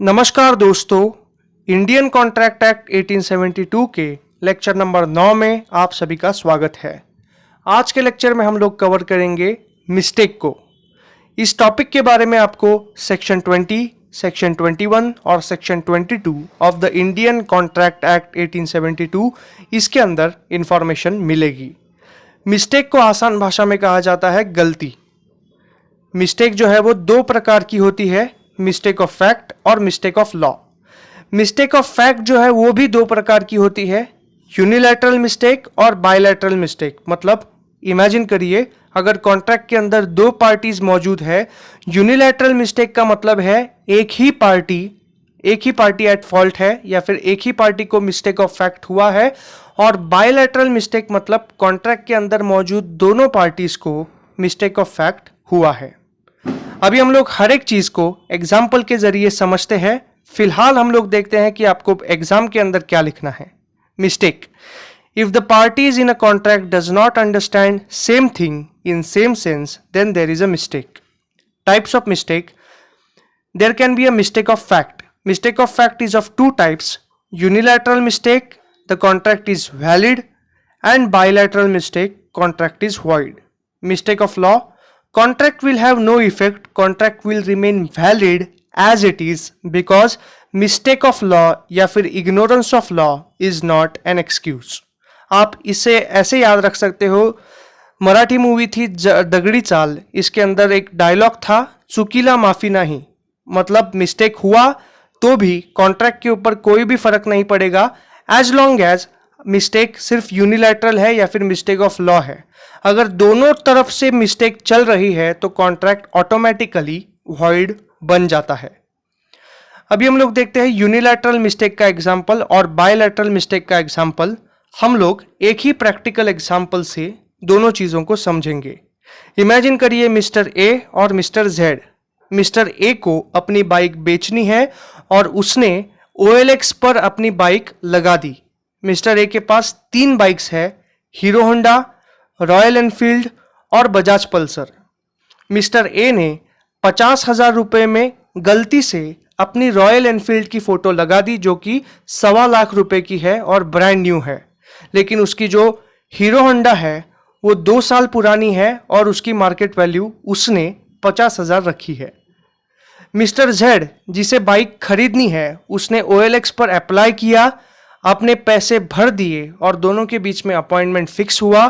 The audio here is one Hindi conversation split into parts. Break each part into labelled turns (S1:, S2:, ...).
S1: नमस्कार दोस्तों, इंडियन कॉन्ट्रैक्ट एक्ट 1872 के लेक्चर नंबर 9 में आप सभी का स्वागत है। आज के लेक्चर में हम लोग कवर करेंगे मिस्टेक को। इस टॉपिक के बारे में आपको सेक्शन 20, सेक्शन 21 और section 22 of the Indian contract act 1872 इसके अंदर इंफॉर्मेशन मिलेगी। मिस्टेक को आसान भाषा में कहा जाता है गलती। मिस्टेक जो है वो दो प्रकार की होती है, मिस्टेक ऑफ फैक्ट और mistake of law. Mistake of fact जो है वो भी दो प्रकार की होती है, यूनिलैटरल मिस्टेक और बायलैटरल मिस्टेक। मतलब इमेजिन करिए, अगर कॉन्ट्रैक्ट के अंदर दो पार्टीज मौजूद है, यूनिलैटरल मिस्टेक का मतलब है एक ही पार्टी एट फॉल्ट है या फिर एक ही पार्टी को मिस्टेक ऑफ फैक्ट हुआ है, और बायलैटरल मिस्टेक मतलब कॉन्ट्रैक्ट के अंदर मौजूद दोनों पार्टीज को मिस्टेक ऑफ फैक्ट हुआ है। अभी हम लोग हर एक चीज को एग्जाम्पल के जरिए समझते हैं। फिलहाल हम लोग देखते हैं कि आपको एग्जाम के अंदर क्या लिखना है। Mistake: if the parties in a contract does not understand same thing in same sense then there is a mistake. Types of mistake: there can be a mistake of fact. Mistake of fact is of two types: unilateral mistake, the contract is valid, and bilateral mistake, contract is void. Mistake of law: contract will have no effect, contract will remain valid as it is because mistake of law या फिर ignorance of law is not an excuse. आप इसे ऐसे याद रख सकते हो, मराठी मूवी थी दगड़ी चाल, इसके अंदर एक डायलॉग था, चुकीला माफी नहीं। मतलब मिस्टेक हुआ तो भी कॉन्ट्रैक्ट के ऊपर कोई भी फर्क नहीं पड़ेगा एज लॉन्ग एज मिस्टेक सिर्फ यूनिलैटरल है या फिर मिस्टेक ऑफ लॉ है। अगर दोनों तरफ से मिस्टेक चल रही है तो कॉन्ट्रैक्ट ऑटोमेटिकली वॉइड बन जाता है। अभी हम लोग देखते हैं यूनिलैटरल मिस्टेक का एग्जांपल और बायलैटरल मिस्टेक का एग्जांपल। हम लोग एक ही प्रैक्टिकल एग्जांपल से दोनों चीजों को समझेंगे। इमेजिन करिए मिस्टर ए और मिस्टर जेड। मिस्टर ए को अपनी बाइक बेचनी है और उसने OLX पर अपनी बाइक लगा दी। मिस्टर ए के पास 3 बाइक्स है, हीरो होंडा, रॉयल एनफील्ड और बजाज पल्सर। मिस्टर ए ने 50,000 रुपये में गलती से अपनी रॉयल एनफील्ड की फोटो लगा दी जो कि 1.25 लाख रुपए की है और ब्रांड न्यू है, लेकिन उसकी जो हीरो होंडा है वो 2 साल पुरानी है और उसकी मार्केट वैल्यू उसने 50,000 रखी है। मिस्टर जेड जिसे बाइक खरीदनी है उसने OLX पर अप्लाई किया, अपने पैसे भर दिए और दोनों के बीच में अपॉइंटमेंट फिक्स हुआ।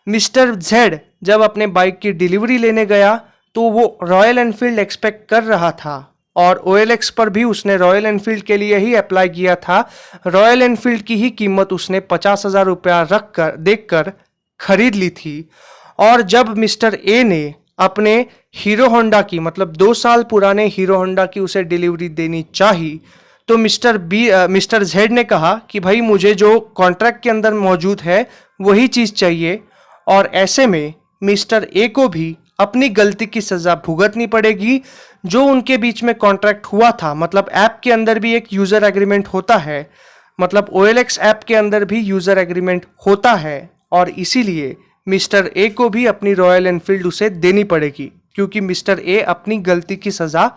S1: मिस्टर जेड जब अपने बाइक की डिलीवरी लेने गया तो वो रॉयल एनफील्ड एक्सपेक्ट कर रहा था और OLX पर भी उसने रॉयल एनफील्ड के लिए ही अप्लाई किया था। रॉयल एनफील्ड की ही कीमत उसने 50,000 रुपया देखकर खरीद ली थी। और जब मिस्टर ए ने अपने हीरो होंडा की मतलब 2 साल पुराने हीरो होंडा की उसे डिलीवरी देनी चाहिए तो मिस्टर जेड ने कहा कि भाई मुझे जो कॉन्ट्रैक्ट के अंदर मौजूद है वही चीज चाहिए, और ऐसे में मिस्टर ए को भी अपनी गलती की सजा भुगतनी पड़ेगी। जो उनके बीच में कॉन्ट्रैक्ट हुआ था, मतलब ऐप के अंदर भी एक यूजर एग्रीमेंट होता है, मतलब OLX ऐप के अंदर भी यूजर एग्रीमेंट होता है, और इसीलिए मिस्टर ए को भी अपनी रॉयल एनफील्ड उसे देनी पड़ेगी क्योंकि मिस्टर ए अपनी गलती की सजा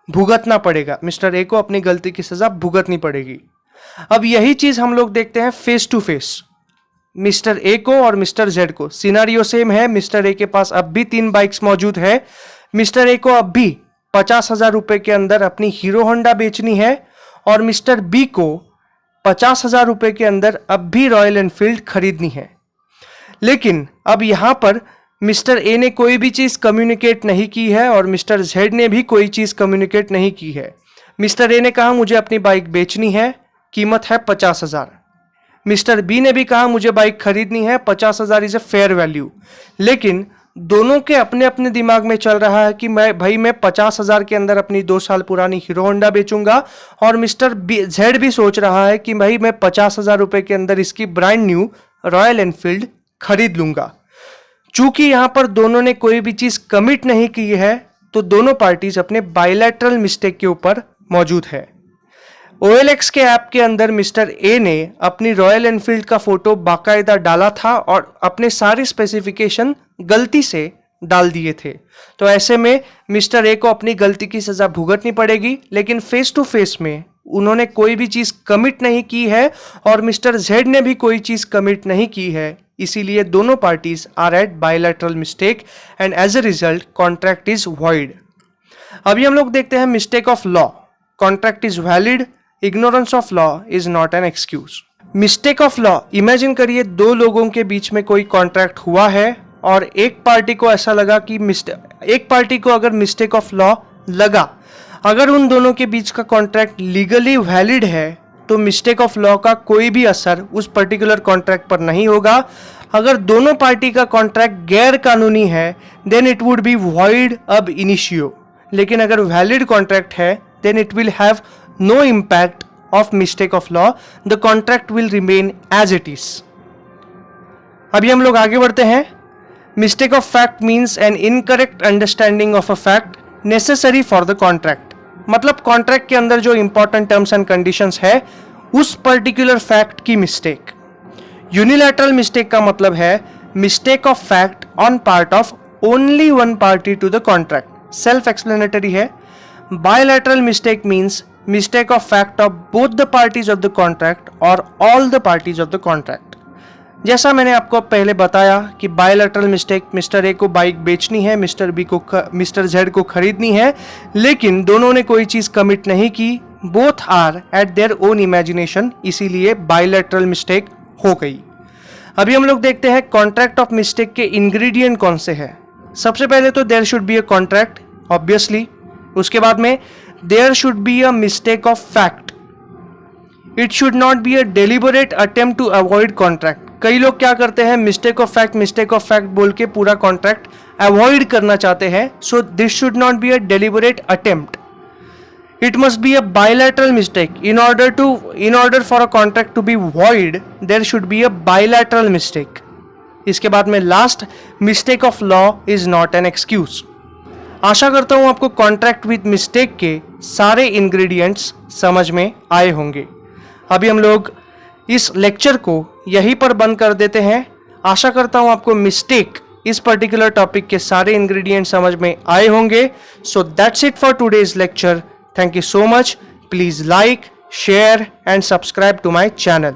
S1: भुगतना पड़ेगा। मिस्टर ए को अपनी गलती की सजा भुगतनी पड़ेगी। अब यही चीज हम लोग देखते हैं face to face, mister A को और मिस्टर जेड को। सिनारियो सेम है। मिस्टर ए के पास अब भी 3 बाइक्स मौजूद है। मिस्टर ए को अब भी 50,000 रुपए के अंदर अपनी हीरो होंडा बेचनी है और मिस्टर बी को 50,000 रुपए के अंदर अब भी रॉयल एनफील्ड खरीदनी है। लेकिन अब यहां पर मिस्टर ए ने कोई भी चीज कम्युनिकेट नहीं की है और मिस्टर जेड ने भी कोई चीज कम्युनिकेट नहीं की है। मिस्टर ए ने कहा मुझे अपनी बाइक बेचनी है, कीमत है 50,000। मिस्टर बी ने भी कहा मुझे बाइक खरीदनी है, 50,000 इज अ फेयर वैल्यू। लेकिन दोनों के अपने अपने दिमाग में चल रहा है कि मैं 50,000 के अंदर अपनी 2 साल पुरानी हीरो होंडा बेचूंगा, और मिस्टर जेड भी सोच रहा है कि भाई मैं 50,000 रुपए के अंदर इसकी ब्रांड न्यू रॉयल एनफील्ड खरीद लूंगा। चूंकि यहां पर दोनों ने कोई भी चीज कमिट नहीं की है तो दोनों पार्टीज अपने बायलैटरल मिस्टेक के ऊपर मौजूद है। OLX के ऐप के अंदर मिस्टर ए ने अपनी रॉयल एनफील्ड का फोटो बाकायदा डाला था और अपने सारे स्पेसिफिकेशन गलती से डाल दिए थे। तो ऐसे में मिस्टर ए को अपनी गलती की सजा भुगतनी पड़ेगी, लेकिन फेस टू फेस में उन्होंने कोई भी चीज कमिट नहीं की है और मिस्टर जेड ने भी कोई चीज कमिट नहीं की है, इसीलिए दोनों parties are at bilateral mistake and as a result contract is void. अभी हम लोग देखते हैं mistake of law. Contract is valid, ignorance of law is not an excuse. Mistake of law, imagine करिए दो लोगों के बीच में कोई कॉन्ट्रैक्ट हुआ है और एक पार्टी को ऐसा लगा कि एक पार्टी को अगर मिस्टेक ऑफ लॉ लगा, अगर उन दोनों के बीच का कॉन्ट्रैक्ट लीगली वैलिड है तो मिस्टेक ऑफ लॉ का कोई भी असर उस पर्टिकुलर कॉन्ट्रैक्ट पर नहीं होगा। अगर दोनों पार्टी का कॉन्ट्रैक्ट गैर कानूनी है then it would be void ab initio, लेकिन अगर वैलिड कॉन्ट्रैक्ट है then it will have no impact of mistake of law, the contract will remain as it is. अभी हम लोग आगे बढ़ते हैं। Mistake of fact means an incorrect understanding of a fact necessary for the contract. मतलब कॉन्ट्रैक्ट के अंदर जो इंपॉर्टेंट टर्म्स एंड कंडीशंस है उस पर्टिकुलर फैक्ट की मिस्टेक। यूनिलैटरल मिस्टेक का मतलब है mistake of fact on part of only one party to the contract. Self explanatory है। Bilateral mistake means mistake of fact of both the parties of the contract or all the parties of the contract। जैसा मैंने आपको पहले बताया कि बायलैटरल मिस्टेक, मिस्टर ए को बाइक बेचनी है, मिस्टर जेड को खरीदनी है, लेकिन दोनों ने कोई चीज कमिट नहीं की, both are at their own imagination, इसीलिए बायलैटरल मिस्टेक हो गई। अभी हम लोग देखते हैं कॉन्ट्रैक्ट ऑफ मिस्टेक के इंग्रेडिएंट कौन से हैं। सबसे पहले तो there should be a contract obviously, उसके बाद में there should be a mistake of fact, it should not be a deliberate attempt to avoid contract। कई लोग क्या करते हैं, मिस्टेक ऑफ फैक्ट बोल के पूरा कॉन्ट्रैक्ट अवॉइड करना चाहते हैं। So this should not be a deliberate attempt, it must be a bilateral mistake. in order for a contract to be void there should be a bilateral mistake। इसके बाद में last, mistake of law is not an excuse. आशा करता हूं आपको कॉन्ट्रैक्ट विद मिस्टेक के सारे इंग्रेडिएंट्स समझ में आए होंगे। अभी हम लोग इस लेक्चर को यहीं पर बंद कर देते हैं। आशा करता हूं आपको मिस्टेक इस पर्टिकुलर टॉपिक के सारे इंग्रेडिएंट्स समझ में आए होंगे। So that's it for today's lecture. Thank you so much. Please like, share and subscribe to my channel.